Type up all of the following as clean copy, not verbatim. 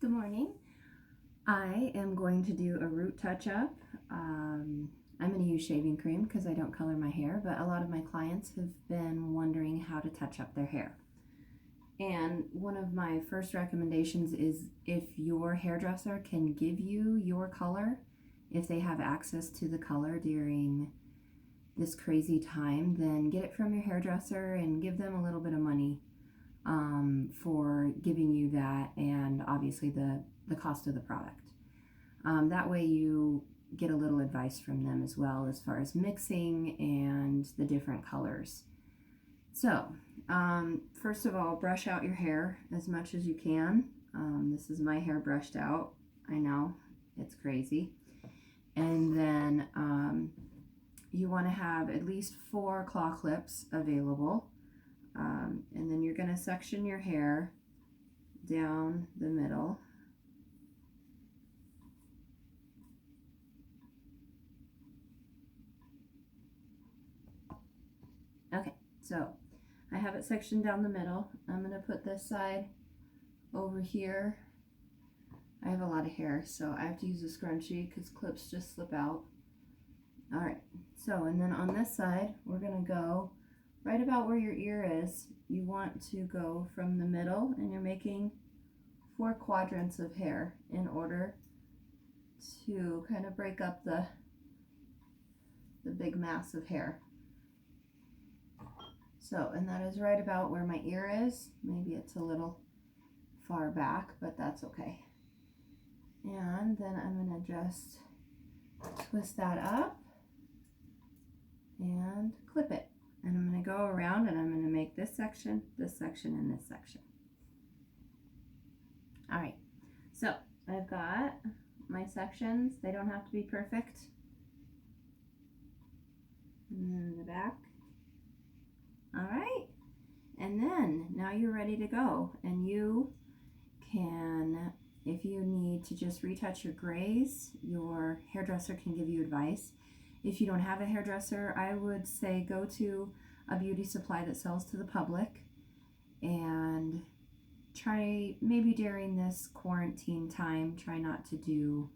Good morning. I am going to do a root touch-up. I'm going to use shaving cream because I don't color my hair, but a lot of my clients have been wondering how to touch up their hair. And one of my first recommendations is if your hairdresser can give you your color, if they have access to the color during this crazy time, then get it from your hairdresser and give them a little bit of money for giving you that, and obviously the cost of the product. That way you get a little advice from them as well as far as mixing and the different colors. So first of all, brush out your hair as much as you can. This is my hair brushed out. I know, it's crazy. And then you want to have at least 4 claw clips available. And then you're going to section your hair down the middle. Okay, so I have it sectioned down the middle. I'm going to put this side over here. I have a lot of hair, so I have to use a scrunchie because clips just slip out. Alright, so and then on this side, we're going to go right about where your ear is. You want to go from the middle, and you're making 4 quadrants of hair in order to kind of break up the big mass of hair. So, and that is right about where my ear is. Maybe it's a little far back, but that's okay. And then I'm going to just twist that up and clip it. And I'm going to go around and I'm going to make this section, and this section. Alright, so I've got my sections. They don't have to be perfect. And then the back. Alright, and then now you're ready to go. And you can, if you need to just retouch your grays, your hairdresser can give you advice. If you don't have a hairdresser, I would say go to a beauty supply that sells to the public and try, maybe during this quarantine time, try not to do,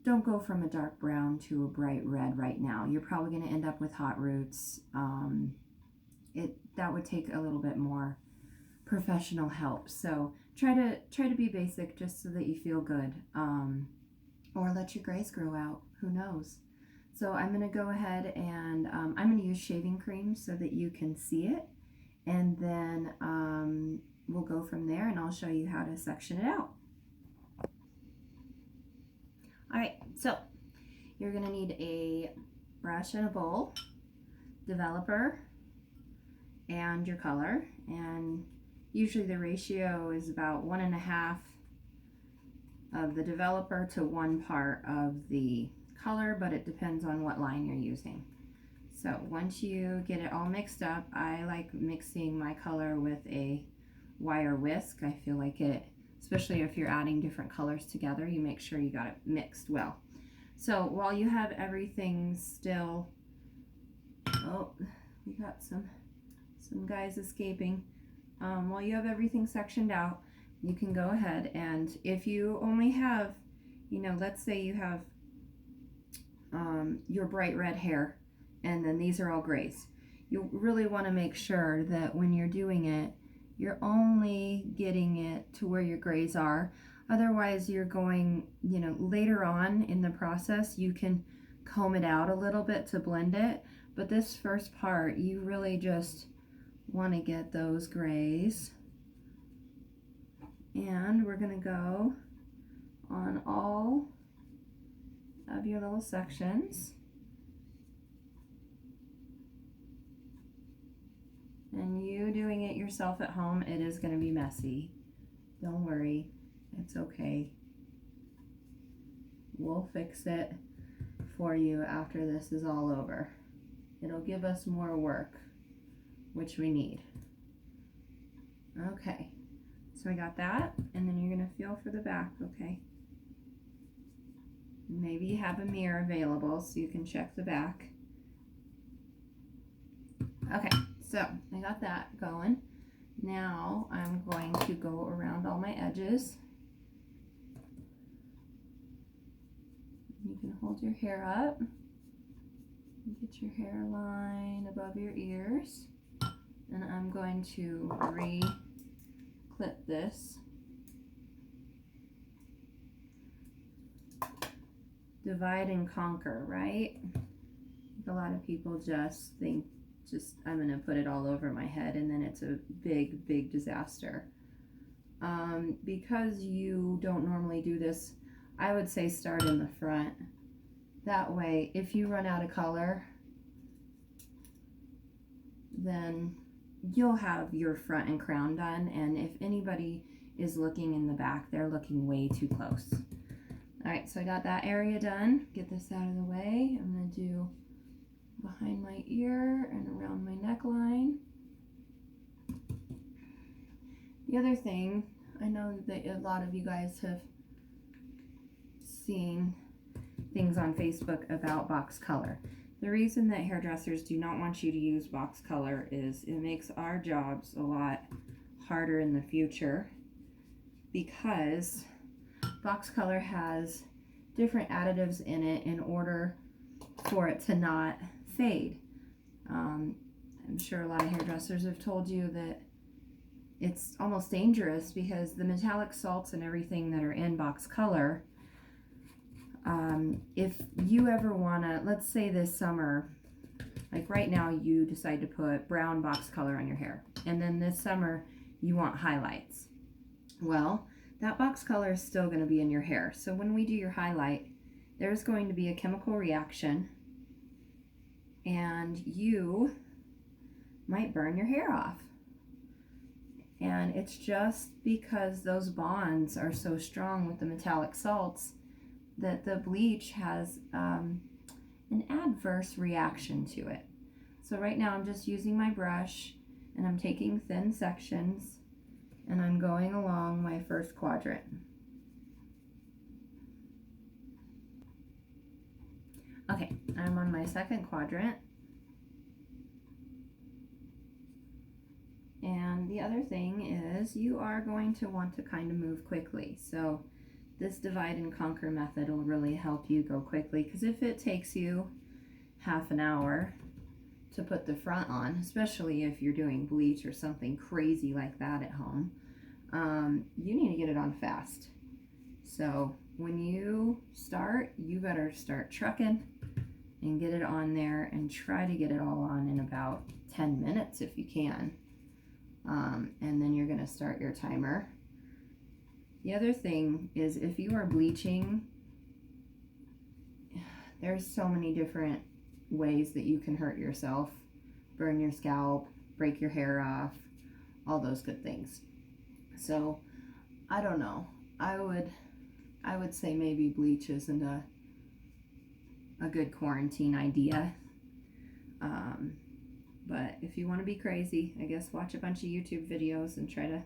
don't go from a dark brown to a bright red right now. You're probably going to end up with hot roots. That would take a little bit more professional help. So try to be basic just so that you feel good. Or let your grays grow out. Who knows? So I'm going to go ahead and I'm going to use shaving cream so that you can see it. And then we'll go from there and I'll show you how to section it out. Alright, so you're going to need a brush and a bowl, developer, and your color. And usually the ratio is about 1.5 of the developer to 1 part of the color, but it depends on what line you're using. So once you get it all mixed up, I like mixing my color with a wire whisk. I feel like it, especially if you're adding different colors together, you make sure you got it mixed well. So while you have everything still, oh, we got some guys escaping. While you have everything sectioned out, you can go ahead, and if you only have, let's say you have your bright red hair and then these are all grays, you really want to make sure that when you're doing it, you're only getting it to where your grays are. Otherwise you're going, later on in the process you can comb it out a little bit to blend it, but this first part you really just want to get those grays. And we're going to go on all of your little sections. And you doing it yourself at home, it is going to be messy. Don't worry, it's okay. We'll fix it for you after this is all over. It'll give us more work, which we need. Okay. So I got that, and then you're going to feel for the back, okay? Maybe you have a mirror available so you can check the back. Okay, so I got that going. Now I'm going to go around all my edges. You can hold your hair up, get your hairline above your ears, and I'm going to re-clip this. Divide and conquer, right? A lot of people just think, I'm going to put it all over my head, and then it's a big, big disaster. Because you don't normally do this, I would say start in the front. That way, if you run out of color, then you'll have your front and crown done, and if anybody is looking in the back, they're looking way too close. Alright, so I got that area done. Get this out of the way. I'm going to do behind my ear and around my neckline. The other thing, I know that a lot of you guys have seen things on Facebook about box color. The reason that hairdressers do not want you to use box color is it makes our jobs a lot harder in the future, because box color has different additives in it in order for it to not fade. I'm sure a lot of hairdressers have told you that it's almost dangerous because the metallic salts and everything that are in box color, if you ever want to, let's say this summer, like right now you decide to put brown box color on your hair, and then this summer you want highlights. Well, that box color is still going to be in your hair. So when we do your highlight, there's going to be a chemical reaction, and you might burn your hair off. And it's just because those bonds are so strong with the metallic salts that the bleach has an adverse reaction to it. So right now I'm just using my brush, and I'm taking thin sections, and I'm going along my first quadrant. Okay, I'm on my second quadrant. And the other thing is you are going to want to kind of move quickly. So this divide and conquer method will really help you go quickly, because if it takes you half an hour to put the front on, especially if you're doing bleach or something crazy like that at home, you need to get it on fast. So when you start, you better start trucking and get it on there, and try to get it all on in about 10 minutes if you can. And then you're going to start your timer. The other thing is, if you are bleaching, there's so many different ways that you can hurt yourself, burn your scalp, break your hair off, all those good things. So I don't know, I would say maybe bleach isn't a good quarantine idea. But if you want to be crazy, I guess watch a bunch of YouTube videos and try to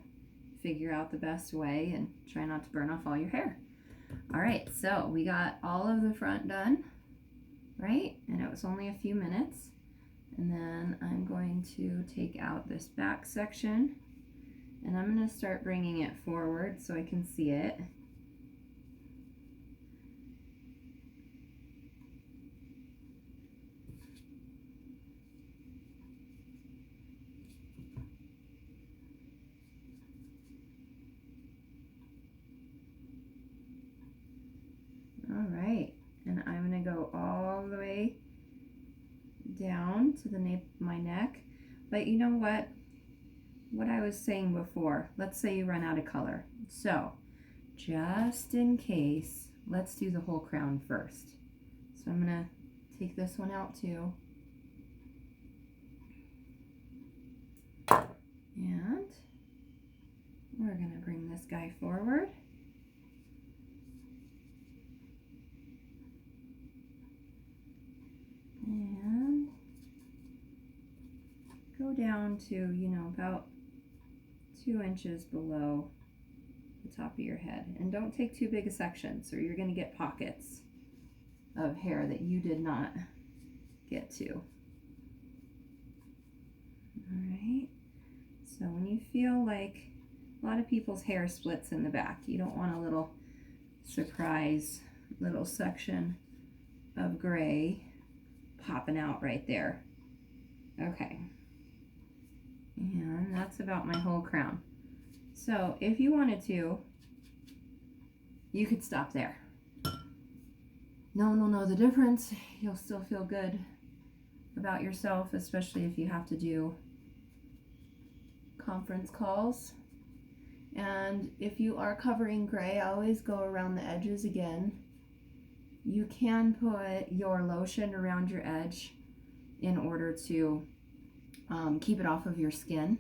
figure out the best way, and try not to burn off all your hair. Alright, so we got all of the front done, right? And it was only a few minutes. And then I'm going to take out this back section, and I'm going to start bringing it forward so I can see it. Alright, and I'm going to go all the way down to the nape of my neck. But you know what I was saying before, let's say you run out of color. So just in case, let's do the whole crown first. So I'm going to take this one out too. And we're going to bring this guy forward. And go down to, about 2 inches below the top of your head. And don't take too big a section, or you're going to get pockets of hair that you did not get to. Alright, so when you feel like A lot of people's hair splits in the back. You don't want a little surprise little section of gray popping out right there. Okay. And that's about my whole crown. So if you wanted to, you could stop there. No one will know the difference. You'll still feel good about yourself, especially if you have to do conference calls. And if you are covering gray, I always go around the edges again. You can put your lotion around your edge in order to keep it off of your skin.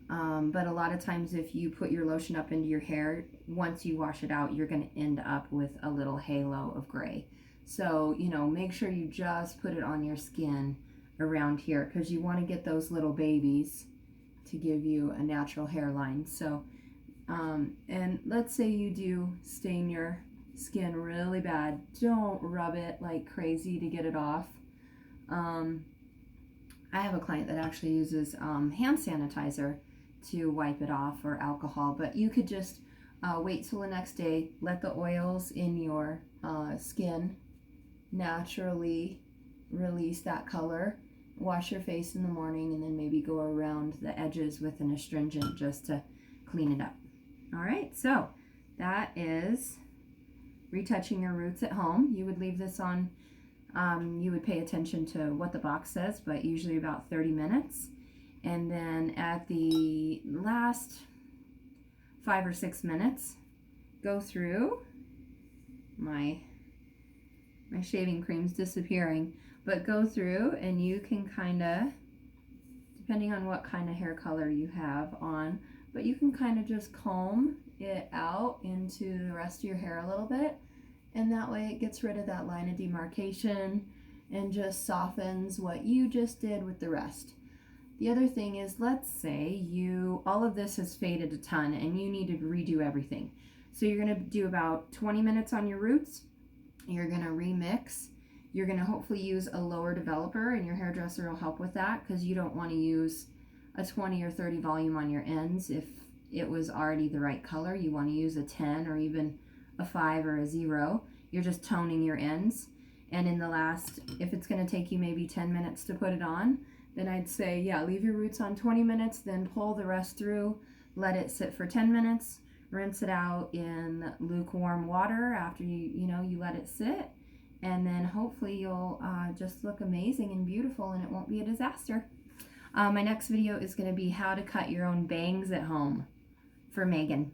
But a lot of times if you put your lotion up into your hair, once you wash it out, you're going to end up with a little halo of gray. So, you know, make sure you just put it on your skin around here, because you want to get those little babies to give you a natural hairline. So, and let's say you do stain your skin really bad. Don't rub it like crazy to get it off. I have a client that actually uses hand sanitizer to wipe it off, or alcohol, but you could just wait till the next day, let the oils in your skin naturally release that color, wash your face in the morning, and then maybe go around the edges with an astringent just to clean it up. All right, so that is retouching your roots at home. You would leave this on, you would pay attention to what the box says, but usually about 30 minutes. And then at the last 5 or 6 minutes, go through my shaving cream's disappearing, but go through and you can kind of, depending on what kind of hair color you have on, but you can kind of just comb it out into the rest of your hair a little bit, and that way it gets rid of that line of demarcation and just softens what you just did with the rest. The other thing is, let's say all of this has faded a ton and you need to redo everything. So you're going to do about 20 minutes on your roots. You're going to remix. You're going to hopefully use a lower developer, and your hairdresser will help with that, because you don't want to use a 20 or 30 volume on your ends if it was already the right color. You want to use a 10 or even a 5 or a 0. You're just toning your ends. And in the last, if it's going to take you maybe 10 minutes to put it on, then I'd say, yeah, leave your roots on 20 minutes, then pull the rest through, let it sit for 10 minutes, rinse it out in lukewarm water after you let it sit, and then hopefully you'll just look amazing and beautiful, and it won't be a disaster. My next video is going to be how to cut your own bangs at home for Megan.